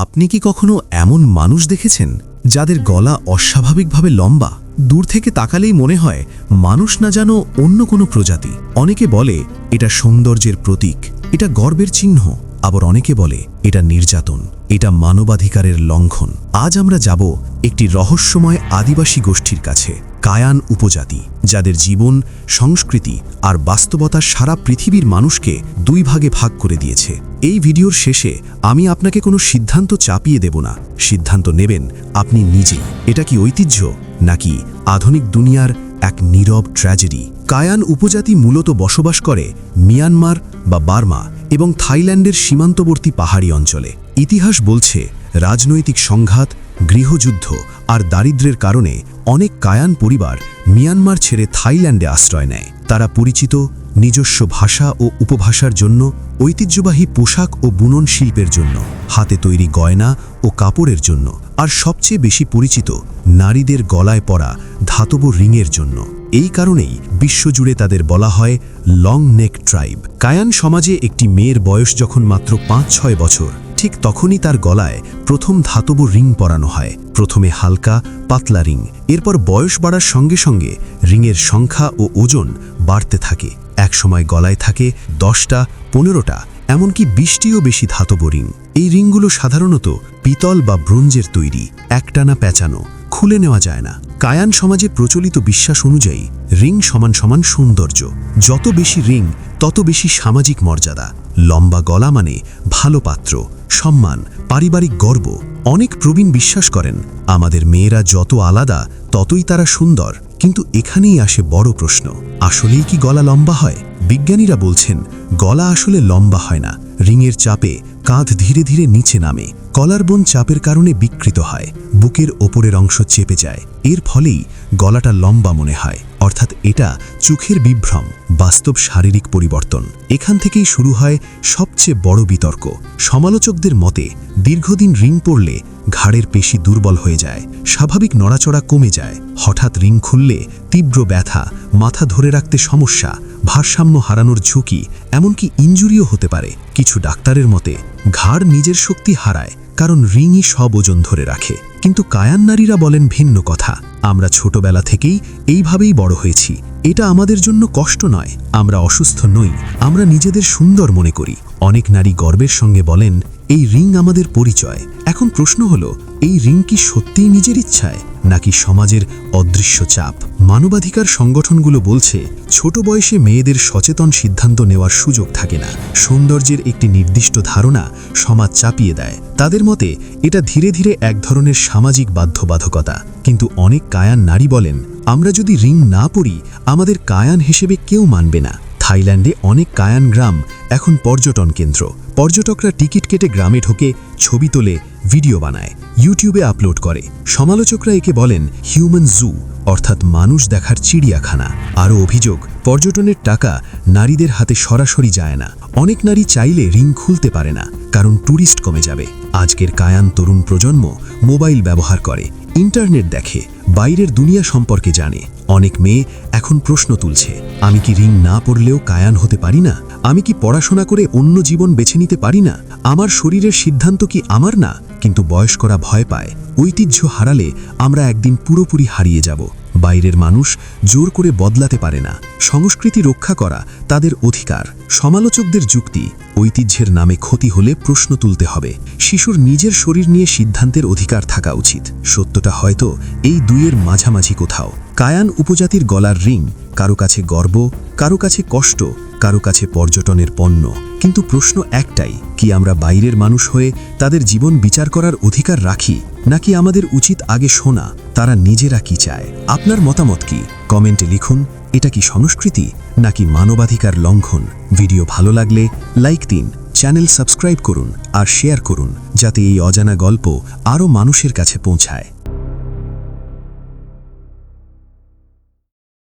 আপনি কি কখনো এমন মানুষ দেখেছেন যাদের গলা অস্বাভাবিকভাবে লম্বা? দূর থেকে তাকালেই মনে হয় মানুষ না যেন অন্য কোনো প্রজাতি। অনেকে বলে এটা সৌন্দর্যের প্রতীক, এটা গর্বের চিহ্ন, আবার অনেকে বলে এটা নির্যাতন, এটা মানবাধিকারের লঙ্ঘন। আজ আমরা যাব একটি রহস্যময় আদিবাসী গোষ্ঠীর কাছে, কায়ান উপজাতি, যাদের জীবন, সংস্কৃতি আর বাস্তবতা সারা পৃথিবীর মানুষকে দুই ভাগে ভাগ করে দিয়েছে। এই ভিডিওর শেষে আমি আপনাকে কোনো সিদ্ধান্ত চাপিয়ে দেব না, সিদ্ধান্ত নেবেন আপনি নিজেই। এটা কি ঐতিহ্য নাকি আধুনিক দুনিয়ার এক নীরব ট্র্যাজেডি? কায়ান উপজাতি মূলত বসবাস করে মিয়ানমার বা বার্মা এবং থাইল্যান্ডের সীমান্তবর্তী পাহাড়ি অঞ্চলে। ইতিহাস বলছে রাজনৈতিক সংঘাত, গৃহযুদ্ধ আর দারিদ্র্যের কারণে অনেক কায়ান পরিবার মিয়ানমার ছেড়ে থাইল্যান্ডে আশ্রয় নেয়। তারা পরিচিত নিজস্ব ভাষা ও উপভাষার জন্য, ঐতিহ্যবাহী পোশাক ও বুনন শিল্পের জন্য, হাতে তৈরি গয়না ও কাপড়ের জন্য, আর সবচেয়ে বেশি পরিচিত নারীদের গলায় পরা ধাতব রিংয়ের জন্য। এই কারণেই বিশ্বজুড়ে তাদের বলা হয় লং নেক ট্রাইব। কায়ান সমাজে একটি মেয়ের বয়স যখন মাত্র ৫-৬ বছর, ঠিক তখনই তার গলায় প্রথম ধাতব রিং পরানো হয়। প্রথমে হালকা পাতলা রিং, এরপর বয়স বাড়ার সঙ্গে সঙ্গে রিংয়ের সংখ্যা ও ওজন বাড়তে থাকে। একসময় গলায় থাকে 10টা, 15টা, এমনকি 20টিও বেশি ধাতব রিং। এই রিংগুলো সাধারণত পিতল বা ব্রোঞ্জের তৈরি, একটানা পেঁচানো, খুলে নেওয়া যায় না। কায়ান সমাজে প্রচলিত বিশ্বাস অনুযায়ী রিং সমান সমান সৌন্দর্য। যত বেশি রিং তত বেশি সামাজিক মর্যাদা। লম্বা গলা মানে ভালো পাত্র, সম্মান, পারিবারিক গর্ব। অনেক প্রবীণ বিশ্বাস করেন আমাদের মেয়েরা যত আলাদা ততই তারা সুন্দর। কিন্তু এখানেই আসে বড় প্রশ্ন, আসলেই কি গলা লম্বা হয়? বিজ্ঞানীরা বলছেন গলা আসলে লম্বা হয় না। রিংয়ের চাপে কাঁধ ধীরে ধীরে নিচে নামে, কলারবোন চাপের কারণে বিকৃত হয়, বুকের ওপরের অংশ চেপে যায়। এর ফলেই গলাটা লম্বা মনে হয়। অর্থাৎ এটা চোখের বিভ্রম, বাস্তব শারীরিক পরিবর্তন। এখান থেকেই শুরু হয় সবচেয়ে বড় বিতর্ক। সমালোচকদের মতে দীর্ঘদিন রিং পরলে ঘাড়ের পেশি দুর্বল হয়ে যায়, স্বাভাবিক নড়াচড়া কমে যায়। হঠাৎ রিং খুললে তীব্র ব্যথা, মাথা ধরে রাখতে সমস্যা, ভারসাম্য হারানোর ঝুঁকি, এমনকি ইনজুরিও হতে পারে। কিছু ডাক্তারের মতে ঘাড় নিজের শক্তি হারায়, কারণ রিংই সব ওজন ধরে রাখে। কিন্তু কায়ান নারীরা বলেন ভিন্ন কথা। আমরা ছোটবেলা থেকেই এইভাবেই বড় হয়েছি। এটা আমাদের জন্য কষ্ট নয়, আমরা অসুস্থ নই, আমরা নিজেদের সুন্দর মনে করি। অনেক নারী গর্বের সঙ্গে বলেন এই রিং আমাদের পরিচয়। এখন প্রশ্ন হলো, এই রিং কি সত্যিই নিজের ইচ্ছায় নাকি সমাজের অদৃশ্য চাপ? মানবাধিকার সংগঠনগুলো বলছে ছোট বয়সে মেয়েদের সচেতন সিদ্ধান্ত নেওয়ার সুযোগ থাকে না। সৌন্দর্যের একটি নির্দিষ্ট ধারণা সমাজ চাপিয়ে দেয়। তাদের মতে এটা ধীরে ধীরে এক ধরনের সামাজিক বাধ্যবাধকতা। কিন্তু অনেক কায়ান নারী বলেন আমরা যদি রিং না পরি আমাদের কায়ান হিসেবে কেউ মানবে না। থাইল্যান্ডে অনেক কায়ান গ্রাম এখন পর্যটন কেন্দ্র। পর্যটকরা টিকিট কেটে গ্রামে ঢোকে, ছবি তোলে, ভিডিও বানায়, ইউটিউবে আপলোড করে। সমালোচকরা একে বলেন হিউম্যান জু, অর্থাৎ মানুষ দেখার চিড়িয়াখানা। আরও অভিযোগ, পর্যটনের টাকা নারীদের হাতে সরাসরি যায় না। অনেক নারী চাইলে রিং খুলতে পারে না, কারণ ট্যুরিস্ট কমে যাবে। আজকের কায়ান তরুণ প্রজন্ম মোবাইল ব্যবহার করে, ইন্টারনেট দেখে, বাইরের দুনিয়া সম্পর্কে জানে। অনেক মেয়ে এখন প্রশ্ন তুলছে, আমি কি রিং না পড়লেও কায়ান হতে পারি না? আমি কি পড়াশোনা করে অন্য জীবন বেছে নিতে পারি না? আমার শরীরের সিদ্ধান্ত কি আমার না? কিন্তু বয়স্করা ভয় পায়, ঐতিহ্য হারালে আমরা একদিন পুরোপুরি হারিয়ে যাব। বাইরের মানুষ জোর করে বদলাতে পারে না। সংস্কৃতি রক্ষা করা তাদের অধিকার। সমালোচকদের যুক্তি, ঐতিহ্যের নামে ক্ষতি হলে প্রশ্ন তুলতে হবে। শিশুর নিজের শরীর নিয়ে সিদ্ধান্তের অধিকার থাকা উচিত। সত্যটা হয়তো এই দুইয়ের মাঝামাঝি কোথাও। কায়ান উপজাতির গলার রিং কারো কাছে গর্ব, কারো কাছে কষ্ট, কারো কাছে পর্যটনের পণ্য। কিন্তু প্রশ্ন একটাই, কি আমরা বাইরের মানুষ হয়ে তাদের জীবন বিচার করার অধিকার রাখি, নাকি আমাদের উচিত আগে শোনা তারা নিজেরা কি চায়? আপনার মতামত কি? কমেন্টে লিখুন। এটা কি সংস্কৃতি নাকি মানবাধিকার লঙ্ঘন? ভিডিও ভালো লাগলে লাইক দিন, চ্যানেল সাবস্ক্রাইব করুন আর শেয়ার করুন, যাতে এই অজানা গল্প আরও মানুষের কাছে পৌঁছায়।